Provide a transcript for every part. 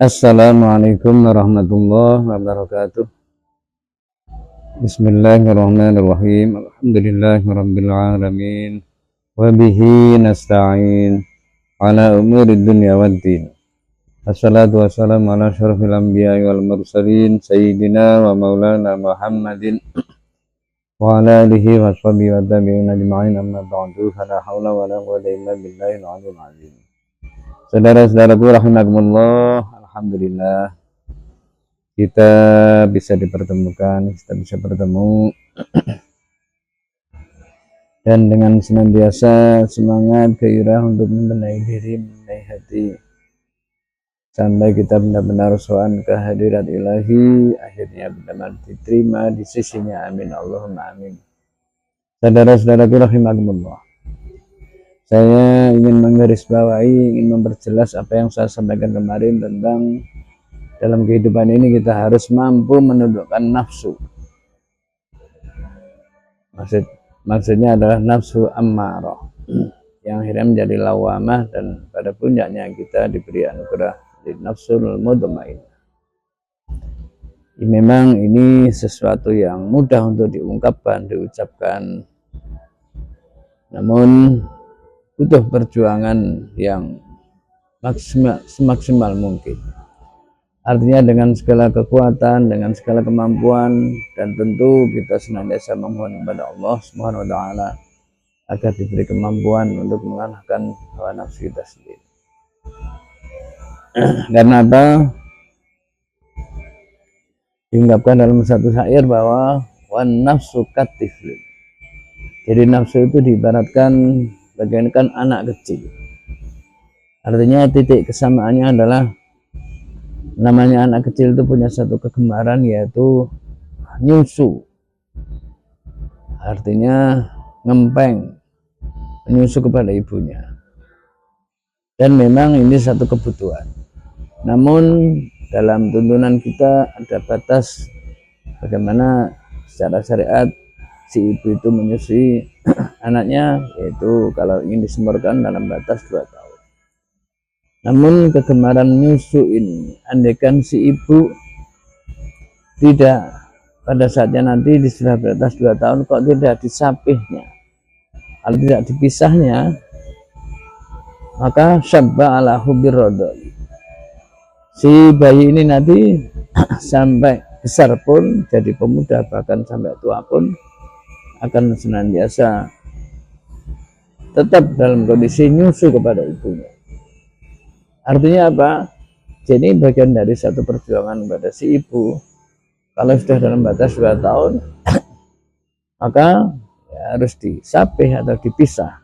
Assalamualaikum warahmatullahi wabarakatuh. Bismillahirrahmanirrahim. Alhamdulillahirabbil alamin. Wa bihi nasta'in ala umuri dunya waddin. Wassalatu wassalamu ala asyrafil anbiya'i wal mursalin sayyidina wa maulana Muhammadin wa ala alihi wa sahbihi wa tabi'in ajma'in amma ba'du. Fala haula wala quwwata illa billahil aliyyil azim. Saudara-saudaraku rahimakumullah, alhamdulillah kita bisa dipertemukan, kita bisa bertemu dan dengan senantiasa semangat gairah untuk membenahi diri, membenahi hati sampai kita benar-benar sowan kehadirat ilahi, akhirnya benar-benar diterima di sisinya. Amin Allahumma amin. Saudara-saudaraku rahimakumullah, saya ingin menggarisbawahi, ingin memperjelas apa yang saya sampaikan kemarin tentang dalam kehidupan ini kita harus mampu menundukkan nafsu. Maksudnya adalah nafsu ammarah yang akhirnya menjadi lawamah, dan pada puncaknya kita diberi anugerah di nafsul mutmainnah. Memang ini sesuatu yang mudah untuk diungkapkan, diucapkan, namun butuh perjuangan yang semaksimal mungkin. Artinya dengan segala kekuatan, dengan segala kemampuan, dan tentu kita senantiasa memohon kepada Allah Subhanahu wa taala agar diberi kemampuan untuk mengalahkan hawa nafsu kita sendiri. Karena apa? Diungkapkan dalam satu syair bahwa wan nafsu katiflin. Jadi nafsu itu diibaratkan bagaikan anak kecil. Artinya titik kesamaannya adalah namanya anak kecil itu punya satu kegemaran, yaitu nyusu. Artinya ngempeng, menyusu kepada ibunya. Dan memang ini satu kebutuhan. Namun dalam tuntunan kita ada batas bagaimana secara syariat si ibu itu menyusui anaknya, yaitu kalau ingin disemburkan dalam batas 2 tahun. Namun kegemaran nyusu ini, andaikan si ibu tidak pada saatnya nanti di sudah batas 2 tahun kok tidak disapihnya, kalau tidak dipisahnya, maka syabba ala hubir rodoli. Si bayi ini nanti sampai besar pun, jadi pemuda, bahkan sampai tua pun akan senantiasa tetap dalam kondisi nyusu kepada ibunya. Artinya apa? Jadi bagian dari satu perjuangan pada si ibu, kalau sudah dalam batas 2 tahun maka ya harus disapih atau dipisah.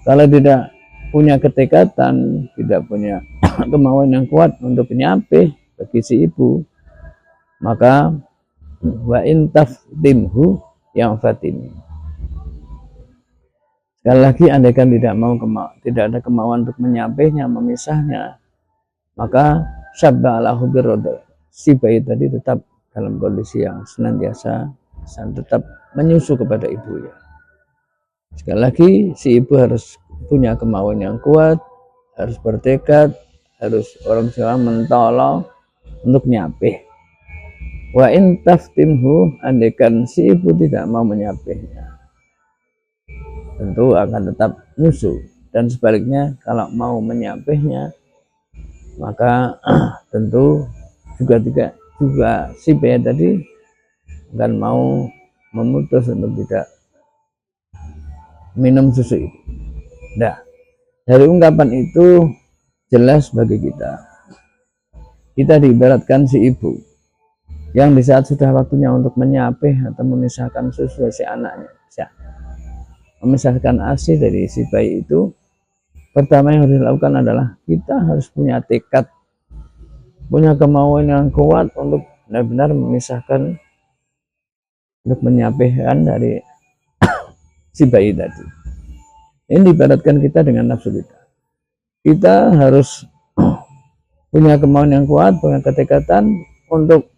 Kalau tidak punya ketekatan, tidak punya kemauan yang kuat untuk menyapih bagi si ibu, maka wa intaftimhu yang fatim. Sekali lagi, andaikan tidak ada kemauan untuk menyapihnya, memisahnya, maka syabba ala hubir rodol. Si bayi tadi tetap dalam kondisi yang senantiasa tetap menyusu kepada ibunya. Sekali lagi, si ibu harus punya kemauan yang kuat, harus bertekad, harus orang Jawa mentolong untuk nyapih. Wa intaftimhu, andaikan si ibu tidak mau menyapihnya, tentu akan tetap nyusu. Dan sebaliknya, kalau mau menyapihnya, maka tentu juga si bayi tadi akan mau memutus untuk tidak minum susu itu. Nah, dari ungkapan itu jelas bagi kita diibaratkan si ibu yang di saat sudah waktunya untuk menyapih atau memisahkan susu si anaknya, memisahkan ASI dari si bayi itu, pertama yang harus dilakukan adalah kita harus punya tekad, punya kemauan yang kuat untuk benar-benar memisahkan, untuk menyapihkan dari si bayi tadi. Ini diibaratkan kita dengan nafsu kita. Kita harus punya kemauan yang kuat, punya ketekatan untuk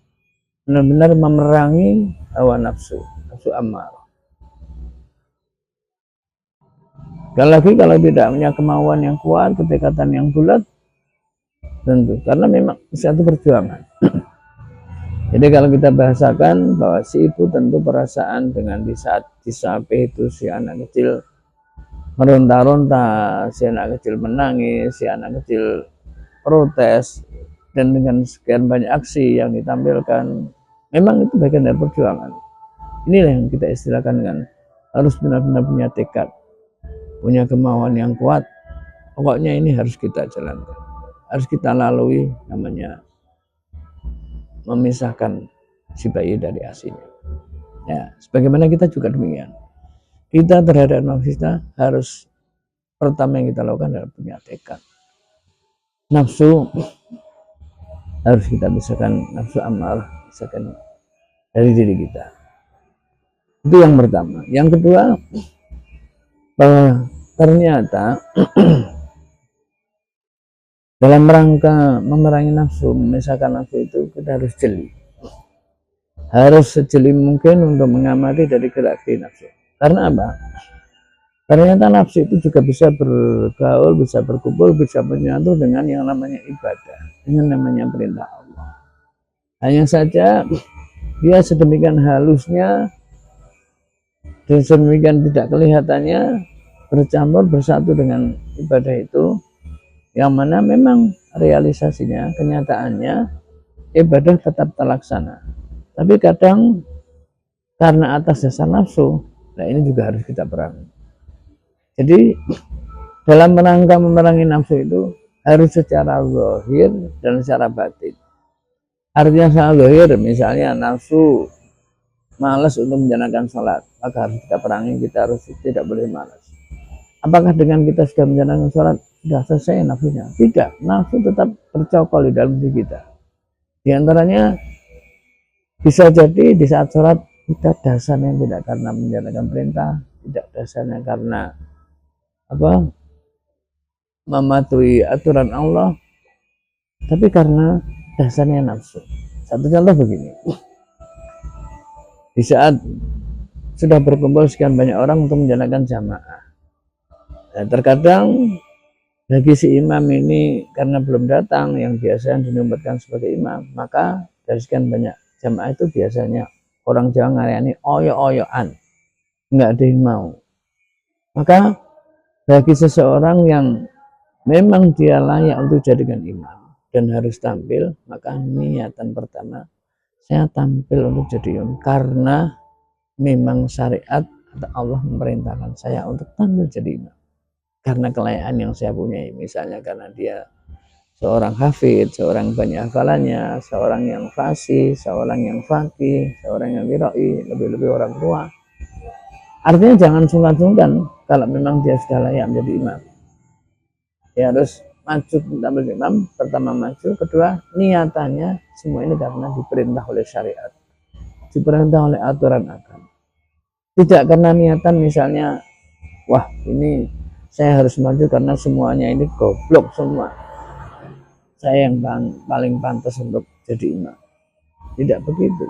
benar-benar memerangi hawa nafsu ammarah. Sekali lagi, kalau tidak punya kemauan yang kuat, ketekatan yang bulat, tentu, karena memang satu perjuangan. Jadi kalau kita bahasakan bahwa si ibu tentu perasaan dengan di saat disape itu si anak kecil meronta-ronta, si anak kecil menangis, si anak kecil protes, dan dengan sekian banyak aksi yang ditampilkan, memang itu bagian dari perjuangan. Inilah yang kita istilahkan dengan harus benar-benar punya tekad, punya kemauan yang kuat. Pokoknya ini harus kita jalankan, harus kita lalui, namanya memisahkan si bayi dari asinya. Ya, sebagaimana kita juga demikian. Kita terhadap nafsu kita harus, pertama yang kita lakukan adalah punya tekad. Nafsu harus kita pisahkan, nafsu amarah pisahkan dari diri kita. Itu yang pertama. Yang kedua, bahwa ternyata dalam rangka memerangi nafsu, memisahkan nafsu itu kita harus jeli. Harus sejeli mungkin untuk mengamati dari gerak-gerik nafsu. Karena apa? Ternyata nafsu itu juga bisa bergaul, bisa berkumpul, bisa menyatu dengan yang namanya ibadah, dengan namanya perintah Allah. Hanya saja dia sedemikian halusnya dan sedemikian tidak kelihatannya bercampur bersatu dengan ibadah itu, yang mana memang realisasinya, kenyataannya ibadah tetap terlaksana, tapi kadang karena atas dasar nafsu. Nah, ini juga harus kita perangi. Jadi dalam rangka memerangi nafsu itu harus secara zahir dan secara batin. Artinya secara zahir, misalnya nafsu malas untuk menjalankan sholat, maka harus kita perangi, kita harus tidak boleh malas. Apakah dengan kita sudah menjalankan sholat sudah selesai nafsunya? Tidak, nafsu tetap bercokol di dalam diri kita. Di antaranya bisa jadi di saat sholat kita dasarnya tidak karena menjalankan perintah, tidak dasarnya karena mematuhi aturan Allah, tapi karena dasarnya nafsu. Satu contoh begini, di saat sudah berkumpul sekian banyak orang untuk menjalankan jamaah, dan terkadang bagi si imam ini karena belum datang yang biasa dinobatkan sebagai imam, maka dari sekian banyak jamaah itu biasanya orang Jawa ngarani oyo-oyoan, nggak ada yang mau. Maka bagi seseorang yang memang dia layak untuk jadikan imam dan harus tampil, maka niatan pertama, saya tampil untuk jadi imam karena memang syariat atau Allah memerintahkan saya untuk tampil jadi imam, karena kelayakan yang saya punya, misalnya karena dia seorang hafid, seorang banyak hafalannya, seorang yang fasih, seorang yang faqih, seorang yang qira'i, lebih-lebih orang tua. Artinya jangan sungkan-sungkan kalau memang dia sudah layak menjadi imam. Dia harus maju tampil imam, pertama maju, kedua niatannya semua ini karena diperintah oleh syariat, diperintah oleh aturan agama. Tidak karena niatan misalnya, wah ini saya harus maju karena semuanya ini goblok semua, saya yang paling pantas untuk jadi imam. Tidak begitu.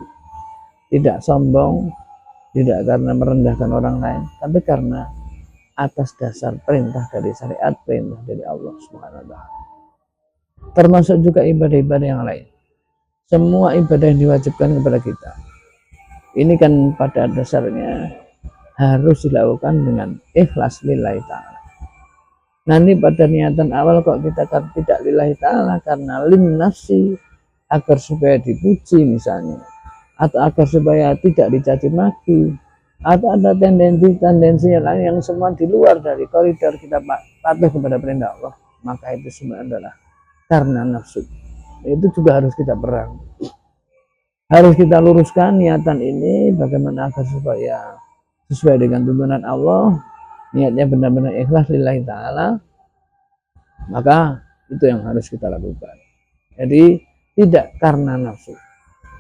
Tidak sombong, tidak karena merendahkan orang lain, tapi karena atas dasar perintah dari syariat, perintah dari Allah Subhanahu wa Ta'ala. Termasuk juga ibadah-ibadah yang lain. Semua ibadah yang diwajibkan kepada kita, ini kan pada dasarnya harus dilakukan dengan ikhlas lillahi ta'ala. Nanti pada niatan awal kok kita tidak lillahi ta'ala karena lin nafsi, agar supaya dipuji misalnya, atau agar supaya tidak dicaci maki, atau ada tendensi yang lain yang semua di luar dari koridor kita patuh kepada perintah Allah, maka itu semua adalah karena nafsu. Itu juga harus kita perang, harus kita luruskan niatan ini bagaimana agar supaya sesuai dengan tuntunan Allah, niatnya benar-benar ikhlas lillahi ta'ala. Maka itu yang harus kita lakukan. Jadi tidak karena nafsu,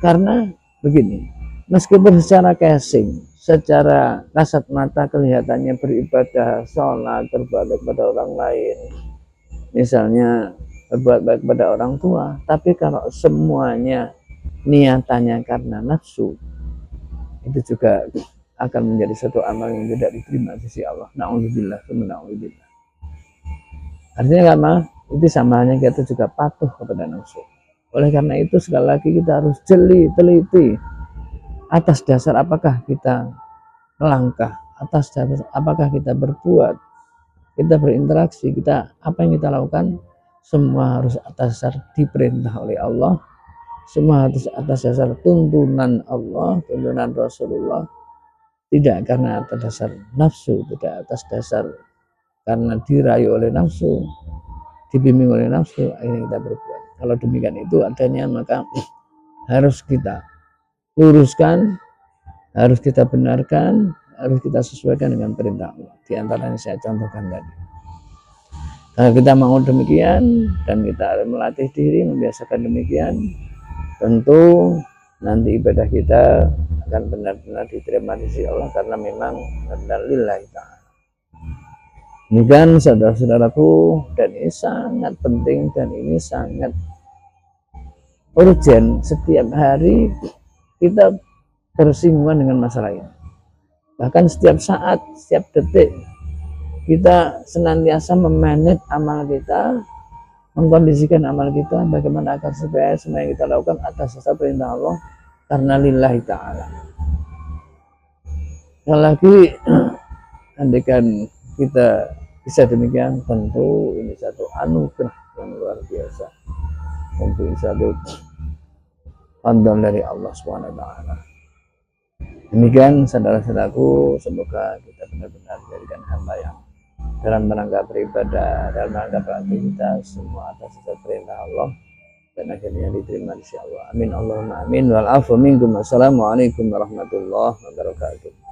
karena begini, meskipun secara casing, secara kasat mata kelihatannya beribadah, sholat, berbuat kepada orang lain, misalnya berbuat baik kepada orang tua, tapi kalau semuanya niatannya karena nafsu, itu juga akan menjadi satu amal yang tidak diterima di sisi Allah. Na'udzubillah, na'udzubillah. Artinya apa? Itu sama halnya kita juga patuh kepada nafsu. Oleh karena itu sekali lagi kita harus jeli, teliti atas dasar apakah kita melangkah, atas dasar apakah kita berbuat, kita berinteraksi, kita apa yang kita lakukan, semua harus atas dasar diperintah oleh Allah, semua harus atas dasar tuntunan Allah, tuntunan Rasulullah, tidak karena atas dasar nafsu, tidak atas dasar karena dirayu oleh nafsu, dibimbing oleh nafsu, akhirnya kita berbuat. Kalau demikian itu adanya, maka harus kita luruskan, harus kita benarkan, harus kita sesuaikan dengan perintah Allah. Di antaranya saya contohkan tadi. Kalau kita mau demikian dan kita melatih diri, membiasakan demikian, tentu nanti ibadah kita akan benar-benar diterima di sisi Allah karena memang benar lillahi ta'ala. Ini kan saudara-saudaraku, dan ini sangat penting dan ini sangat urgent. Setiap hari kita bersinggungan dengan masalah ini. Bahkan setiap saat, setiap detik kita senantiasa memanage amal kita, mengkondisikan amal kita bagaimana agar supaya semua yang kita lakukan atas dasar perintah Allah karena lillahi ta'ala. Sekali lagi, andaikan kita bisa demikian, tentu ini satu anugerah yang luar biasa, tentu satu pandang dari Allah SWT. Demikian saudara-saudaraku, semoga kita benar-benar dijadikan hamba yang dalam rangka beribadah, dalam rangka beraktivitas semua atas dasar perintah Allah dan akhirnya diterima insya Allah. Amin Allahumma amin. Wal afu minkum. Wassalamualaikum warahmatullahi wabarakatuh.